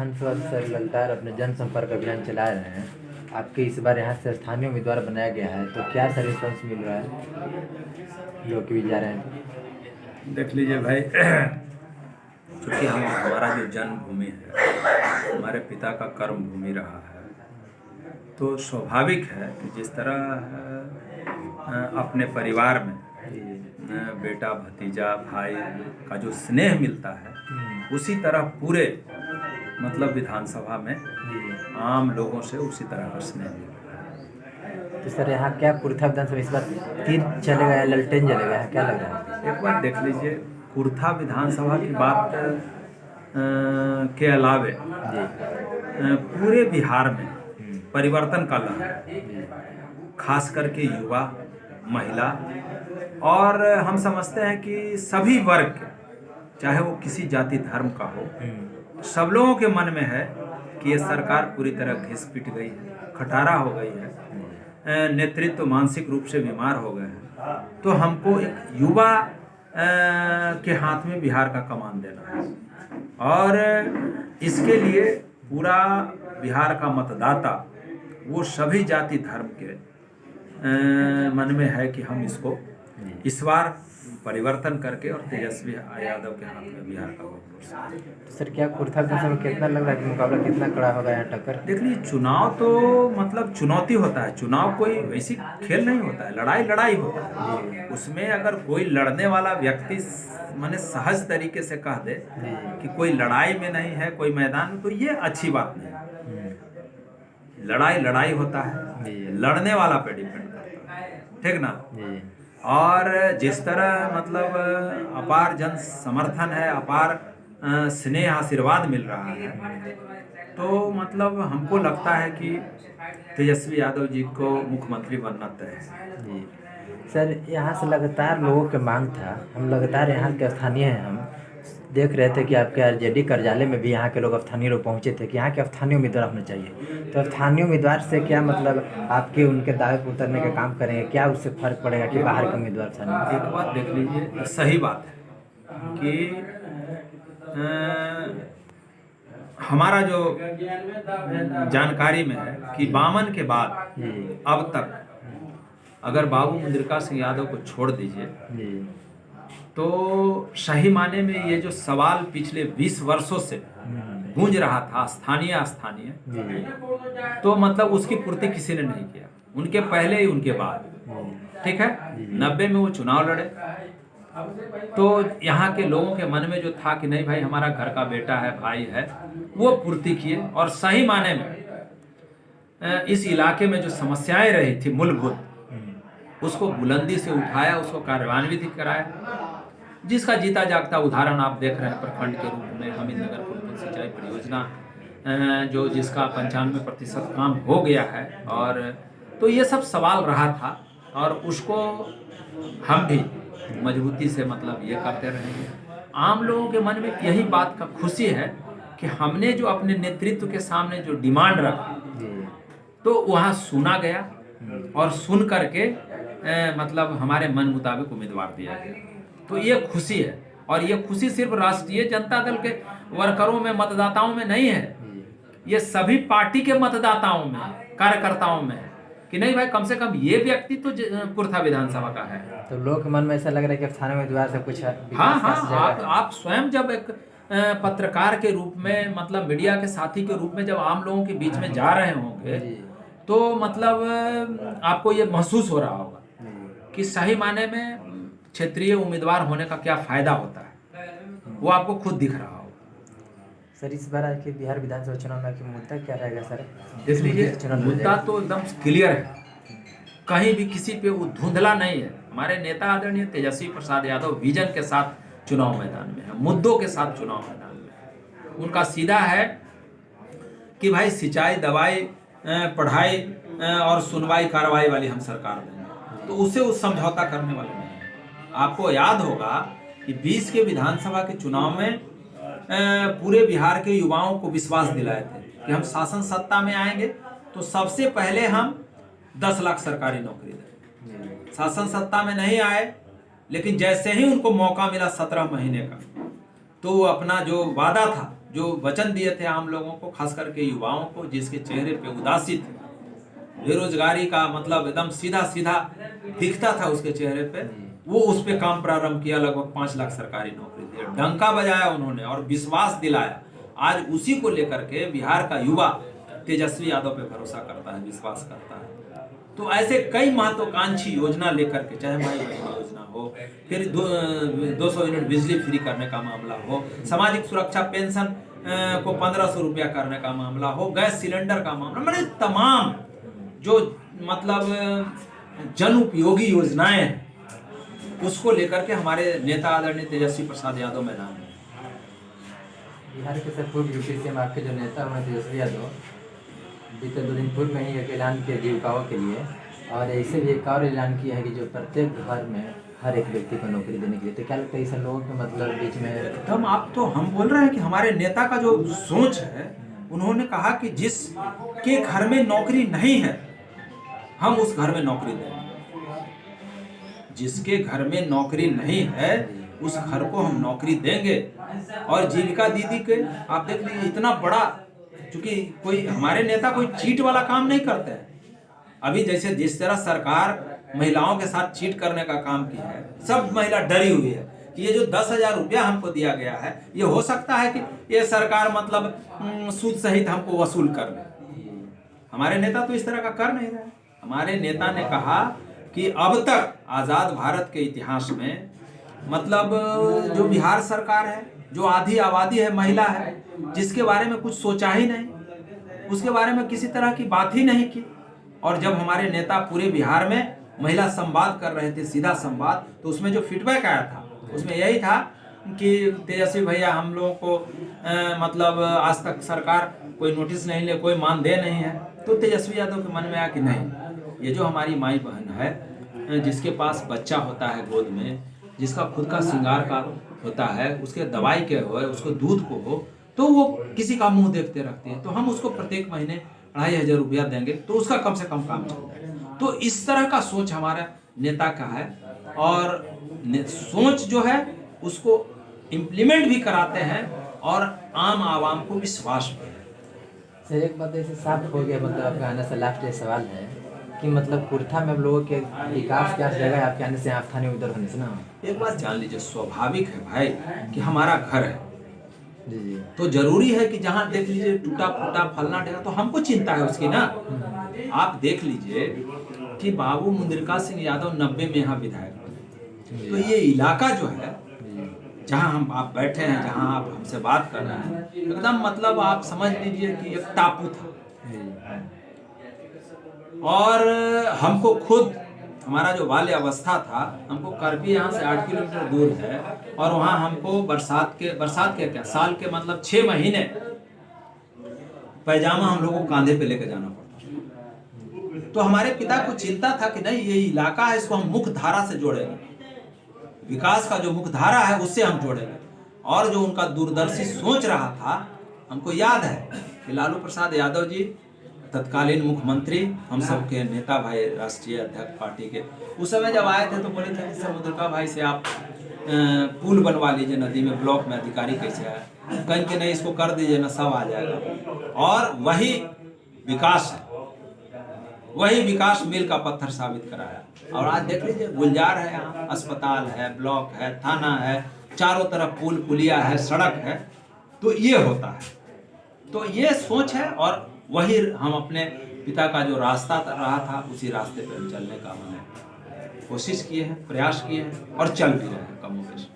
विधानसभा sir लगातार अपने जनसंपर्क अभियान चला रहे हैं। आपके इस बार यहाँ से स्थानीय उम्मीदवार बनाया गया है, तो क्या सर रिस्पॉन्स मिल रहा है लोग भी जा रहे हैं? देख लीजिए भाई, क्योंकि हमारा जो जन्मभूमि है, हमारे पिता का कर्म भूमि रहा है, तो स्वाभाविक है कि जिस तरह अपने परिवार में बेटा भतीजा भाई का जो स्नेह मिलता है, उसी तरह पूरे मतलब विधानसभा में आम लोगों से उसी तरह का स्नेह मिलता है। तो सर यहाँ क्या कुर्था विधानसभा इस बार तीर चलेगा या ललटेन जलेगा, क्या लग रहा है? एक बार देख लीजिए, कुर्था विधानसभा की बात के अलावे पूरे बिहार में परिवर्तन का लहर, खास करके युवा, महिला, और हम समझते हैं कि सभी वर्ग, चाहे वो किसी जाति धर्म का हो, सब लोगों के मन में है कि ये सरकार पूरी तरह घिस पिट गई है, खटारा हो गई है, नेतृत्व मानसिक रूप से बीमार हो गए हैं। तो हमको एक युवा के हाथ में बिहार का कमान देना है, और इसके लिए पूरा बिहार का मतदाता, वो सभी जाति धर्म के मन में है कि हम इसको इस बार परिवर्तन करके और तेजस्वी यादव के हाथ में बिहार का वोट। तो सर क्या कुर्था विधानसभा कितना लग रहा है कि मुकाबला कितना कड़ा होगा यहाँ टक्कर? देख लीजिए, चुनाव तो मतलब चुनौती होता है, चुनाव कोई वैसी खेल नहीं होता है, लड़ाई होता है। उसमें अगर कोई लड़ने वाला व्यक्ति माने सहज तरीके से कह दे कि कोई लड़ाई में नहीं है, कोई मैदान में, तो ये अच्छी बात नहीं है। लड़ाई होता है, लड़ने वाला पे डिपेंड करता है, ठीक ना? और जिस तरह मतलब अपार जन समर्थन है, अपार स्नेह आशीर्वाद मिल रहा है, तो मतलब हमको लगता है कि तेजस्वी यादव जी को मुख्यमंत्री बनना तय है। सर यहाँ से लगातार लोगों के मांग था, हम लगातार यहाँ के स्थानीय हैं, हम देख रहे थे कि आपके आरजेडी कार्यालय में भी यहाँ के लोग स्थानीय लोग पहुँचे थे कि यहाँ के स्थानीय उम्मीदवार होने चाहिए। तो स्थानीय उम्मीदवार से क्या मतलब आपके उनके दावे पर उतरने का काम करेंगे, क्या उससे फर्क पड़ेगा कि बाहर के उम्मीदवार स्थानीय? एक बात देख लीजिए, सही बात है कि हमारा जो जानकारी में है कि 52 के बाद अब तक अगर बाबू मुद्रिका सिंह यादव को छोड़ दीजिए, तो सही माने में ये जो सवाल पिछले 20 वर्षों से गूंज रहा था, स्थानीय, तो मतलब उसकी पूर्ति किसी ने नहीं किया, उनके पहले ही उनके बाद, ठीक है। 90 में वो चुनाव लड़े, तो यहाँ के लोगों के मन में जो था कि नहीं भाई हमारा घर का बेटा है, भाई है, वो पूर्ति किए, और सही माने में इस इलाके में जो समस्याएं रही थी मूलभूत, उसको बुलंदी से उठाया, उसको कार्यान्वित कराया, जिसका जीता जागता उदाहरण आप देख रहे हैं प्रखंड के रूप में हमीदनगर पुल सिंचाई परियोजना, जो जिसका 95% काम हो गया है। और तो ये सब सवाल रहा था, और उसको हम भी मजबूती से मतलब ये करते रहेंगे। आम लोगों के मन में यही बात का खुशी है कि हमने जो अपने नेतृत्व के सामने जो डिमांड रखी, तो वहाँ सुना गया, और सुन करके मतलब हमारे मन मुताबिक उम्मीदवार दिया गया। तो ये खुशी है, और ये खुशी सिर्फ राष्ट्रीय जनता दल के वर्करों में, मतदाताओं में नहीं है, ये सभी पार्टी के मतदाताओं में, कार्यकर्ताओं में है कि नहीं भाई कम से कम ये व्यक्ति तो कुर्था विधानसभा का है। तो लोग के मन में ऐसा लग रहा है कि स्थानीय उम्मीदवार से कुछ हाँ, आप स्वयं जब एक पत्रकार के रूप में, मतलब मीडिया के साथी के रूप में जब आम लोगों के बीच में जा रहे होंगे, तो मतलब आपको ये महसूस हो रहा होगा कि सही माने में क्षेत्रीय उम्मीदवार होने का क्या फायदा होता है, वो आपको खुद दिख रहा होगा। सर इस बार आज के बिहार विधानसभा चुनाव में मुद्दा क्या रहेगा सर? देख लीजिए, मुद्दा तो एकदम क्लियर है, कहीं भी किसी पे वो धुंधला नहीं है। हमारे नेता आदरणीय तेजस्वी प्रसाद यादव विजन के साथ चुनाव मैदान में है, मुद्दों के साथ चुनाव मैदान में है। उनका सीधा है कि भाई सिंचाई, दवाई, पढ़ाई और सुनवाई कार्रवाई वाली हम सरकार देंगे, तो उससे वो समझौता करने वाले नहीं है। आपको याद होगा कि 20 के विधानसभा के चुनाव में पूरे बिहार के युवाओं को विश्वास दिलाए थे कि हम शासन सत्ता में आएंगे तो सबसे पहले हम 10 लाख सरकारी नौकरी देंगे। शासन सत्ता में नहीं आए, लेकिन जैसे ही उनको मौका मिला 17 महीने का, तो वो अपना जो वादा था जो वचन दिए थे आम लोगों को, खास करके युवाओं को, जिसके चेहरे पे उदासी थी, बेरोजगारी का मतलब एकदम सीधा सीधा दिखता था उसके चेहरे पे, वो उस पे काम प्रारंभ किया। लगभग 5 लाख सरकारी नौकरी दी, डंका बजाया उन्होंने और विश्वास दिलाया। आज उसी को लेकर के बिहार का युवा तेजस्वी यादव पे भरोसा करता है, विश्वास करता है। तो ऐसे कई महत्वाकांक्षी योजना लेकर के, चाहे माई बहन योजना हो, फिर 200 यूनिट बिजली फ्री करने का मामला हो, सामाजिक सुरक्षा पेंशन को 1500 रुपया करने का मामला हो, गैस सिलेंडर का मामला, मैंने तमाम जो मतलब जन उपयोगी योजनाएं हैं उसको लेकर के हमारे नेता आदरणीय तेजस्वी प्रसाद यादव मैदान में। बिहार के सब पूर्व यूपी से आपके जो नेता हुए तेजस्वी यादव बीते 2 दिन पूर्व में ही एक ऐलान किया जीविकाओं के लिए, और ऐसे भी एक और ऐलान किया है कि जो प्रत्येक घर में हर एक व्यक्ति को नौकरी देने के लिए। तो क्या लगता है इस लोगों के मतलब बीच में एकदम, आप तो हम बोल रहे हैं कि हमारे नेता का जो सोच है, उन्होंने कहा कि जिस के घर में नौकरी नहीं है हम उस घर में नौकरी देंगे। जिसके घर में नौकरी नहीं है उस घर को हम नौकरी देंगे। और जीविका दीदी के आप देख लीजिए, इतना बड़ा, क्योंकि कोई हमारे नेता कोई चीट वाला काम नहीं करते हैं। अभी जैसे जिस तरह सरकार महिलाओं के साथ चीट करने का काम किया है, सब महिला डरी हुई है कि ये जो 10,000 रुपया हमको दिया गया है, ये हो सकता है कि ये सरकार मतलब सूद सहित हमको वसूल कर ले। हमारे नेता तो इस तरह का कर नहीं रहे। हमारे नेता ने कहा कि अब तक आज़ाद भारत के इतिहास में मतलब जो बिहार सरकार है, जो आधी आबादी है महिला है, जिसके बारे में कुछ सोचा ही नहीं, उसके बारे में किसी तरह की बात ही नहीं की। और जब हमारे नेता पूरे बिहार में महिला संवाद कर रहे थे, सीधा संवाद, तो उसमें जो फीडबैक आया था उसमें यही था कि तेजस्वी भैया हम लोगों को मतलब आज तक सरकार कोई नोटिस नहीं ले, कोई मानदेय नहीं है। तो तेजस्वी यादव के मन में आया कि नहीं, ये जो हमारी माई बहन है, जिसके पास बच्चा होता है गोद में, जिसका खुद का श्रृंगार का होता है, उसके दवाई के हो, उसको दूध को हो, तो वो किसी का मुंह देखते रखती है, तो हम उसको प्रत्येक महीने 2500 रुपया देंगे तो उसका कम से कम काम चल जाए। तो इस तरह का सोच हमारा नेता का है, और सोच जो है उसको इम्प्लीमेंट भी कराते हैं और आम आवाम को विश्वास भी है। सर एक बात ऐसे साफ हो गया, मतलब आपका आने से लास्ट ये सवाल है कि मतलब कुर्था में लोगों के विकास क्या जगह आपके आने से आप थाने उधर होने से ना। एक बात जान लीजिए, स्वाभाविक है भाई कि हमारा घर है, जी जी, तो जरूरी है कि जहाँ देख लीजिए टूटा फूटा फलना ढेरा, तो हमको चिंता है उसकी ना। आप देख लीजिए कि बाबू मुंद्रिका सिंह यादव 90 में यहाँ विधायक बने, तो ये इलाका जो है जहाँ हम आप बैठे हैं, जहाँ आप हमसे बात कर रहे हैं, एकदम मतलब आप समझ लीजिए कि एक टापू था। और हमको खुद हमारा जो बाल्य अवस्था था, हमको करपी यहाँ से 8 किलोमीटर दूर है, और वहाँ हमको बरसात के क्या साल के मतलब 6 महीने पैजामा हम लोग को कांधे पे लेकर जाना पड़ता। तो हमारे पिता को चिंता था कि नहीं, ये इलाका है, इसको हम मुख्य धारा से जोड़ेंगे, विकास का जो मुख्य धारा है उससे हम जोड़ेंगे। और जो उनका दूरदर्शी सोच रहा था, हमको याद है कि लालू प्रसाद यादव जी तत्कालीन मुख्यमंत्री, हम सबके नेता भाई, राष्ट्रीय अध्यक्ष पार्टी के, उस समय जब आए थे तो बोले थे कि मुंद्रिका भाई से आप पुल बनवा लीजिए नदी में, ब्लॉक में अधिकारी कैसे आए, कहीं के नहीं इसको कर दीजिए ना, सब आ जाएगा। और वही विकास है, वही विकास मील का पत्थर साबित कराया। और आज देख लीजिए गुलजार है, यहाँ अस्पताल है, ब्लॉक है, थाना है, चारों तरफ पुल पुलिया है, सड़क है। तो ये होता है, तो ये सोच है, और वही हम अपने पिता का जो रास्ता रहा था उसी रास्ते पर चलने का हमने कोशिश किए हैं, प्रयास किए हैं, और चल भी रहे हैं कम बेश।